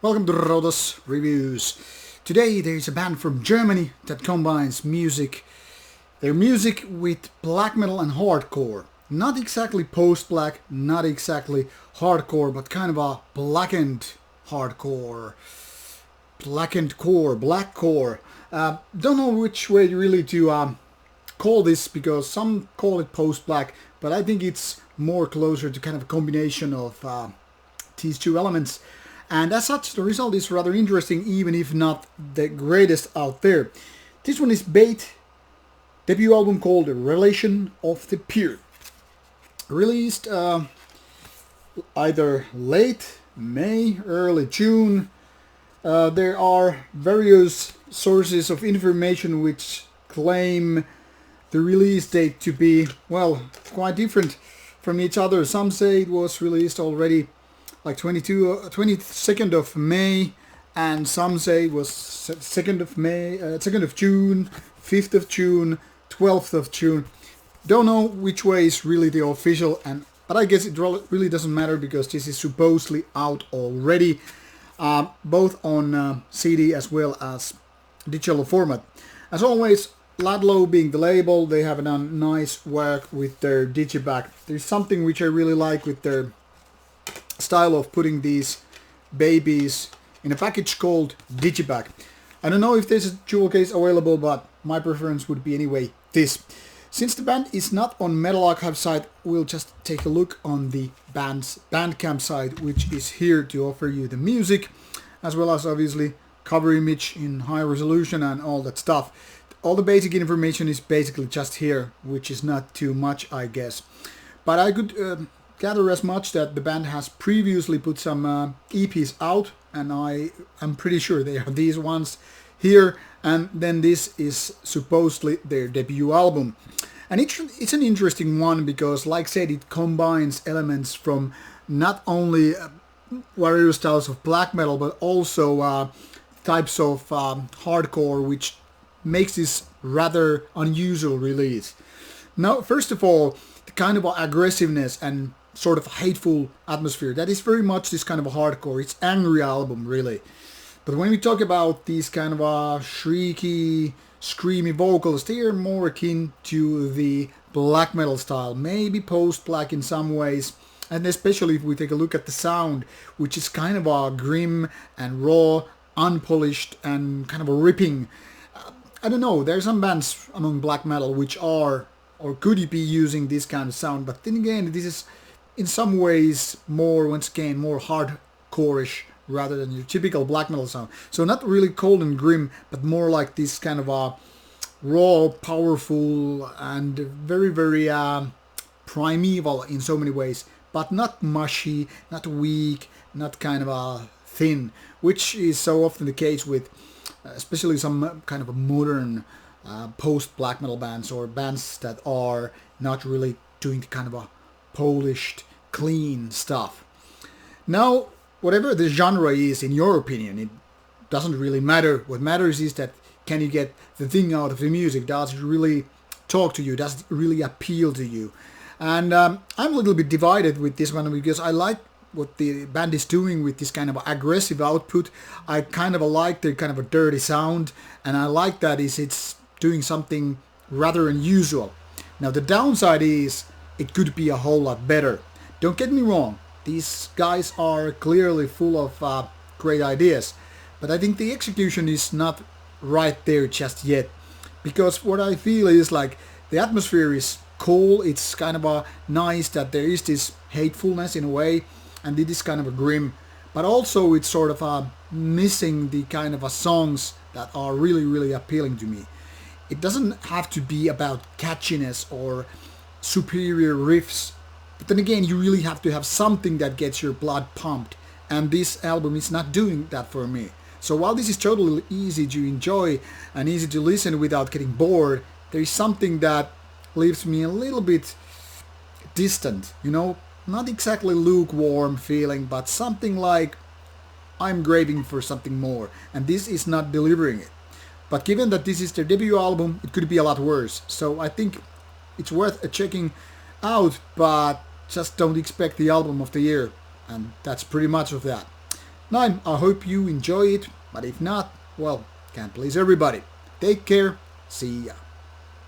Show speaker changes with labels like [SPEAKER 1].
[SPEAKER 1] Welcome to Rauta's Reviews. Today there is a band from Germany that combines their music with black metal and hardcore. Not exactly post-black, not exactly hardcore, but kind of a blackened hardcore, blackened core, black core. Don't know which way really to call this because some call it post-black, but I think it's more closer to kind of a combination of these two elements. And as such, the result is rather interesting, even if not the greatest out there. This one is Bait, debut album called Relation of the Peer. Released either late May, early June. There are various sources of information which claim the release date to be, well, quite different from each other. Some say it was released already like 22nd of May, and some say it was 2nd of May, 2nd of June, 5th of June, 12th of June. Don't know which way is really the official, but I guess it really doesn't matter because this is supposedly out already, both on CD as well as digital format. As always, Ladlow being the label, they have done nice work with their digipack. There's something which I really like with their style of putting these babies in a package called digipack. I don't know if there's a jewel case available, but my preference would be anyway this. Since the band is not on Metal Archive site, we'll just take a look on the band's Bandcamp site, which is here to offer you the music, as well as obviously cover image in high resolution and all that stuff. All the basic information is basically just here, which is not too much, I guess. But I could gather as much that the band has previously put some EPs out, and I am pretty sure they are these ones here, and then this is supposedly their debut album. And it's an interesting one because, like I said, it combines elements from not only various styles of black metal, but also types of hardcore, which makes this rather unusual release. Now, first of all, the kind of aggressiveness and sort of hateful atmosphere, that is very much this kind of a hardcore. It's angry album, really. But when we talk about these kind of shrieky, screamy vocals, they are more akin to the black metal style, maybe post-black in some ways. And especially if we take a look at the sound, which is kind of a grim and raw, unpolished, and kind of a ripping. I don't know, there are some bands among black metal which are, or could be using this kind of sound, but then again, this is in some ways once again, more hardcore-ish rather than your typical black metal sound. So not really cold and grim, but more like this kind of a raw, powerful, and very, very primeval in so many ways, but not mushy, not weak, not kind of thin, which is so often the case with especially some kind of a modern post-black metal bands or bands that are not really doing the kind of a polished, clean stuff. Now, whatever the genre is, in your opinion, it doesn't really matter. What matters is that can you get the thing out of the music? Does it really talk to you? Does it really appeal to you? And I'm a little bit divided with this one because I like what the band is doing with this kind of aggressive output. I kind of like their kind of a dirty sound, and I like that it's doing something rather unusual. Now the downside is it could be a whole lot better. Don't get me wrong, these guys are clearly full of great ideas, but I think the execution is not right there just yet. Because what I feel is like the atmosphere is cool, it's kind of nice that there is this hatefulness in a way, and it is kind of a grim, but also it's sort of missing the kind of songs that are really, really appealing to me. It doesn't have to be about catchiness or superior riffs, but then again, you really have to have something that gets your blood pumped, and this album is not doing that for me. So while this is totally easy to enjoy and easy to listen without getting bored, there is something that leaves me a little bit distant, not exactly lukewarm feeling, but something like I'm craving for something more, and this is not delivering it. But given that this is their debut album, it could be a lot worse. So I think it's worth checking out, but just don't expect the album of the year, and that's pretty much of that. 9. I hope you enjoy it, but if not, well, can't please everybody. Take care, see ya.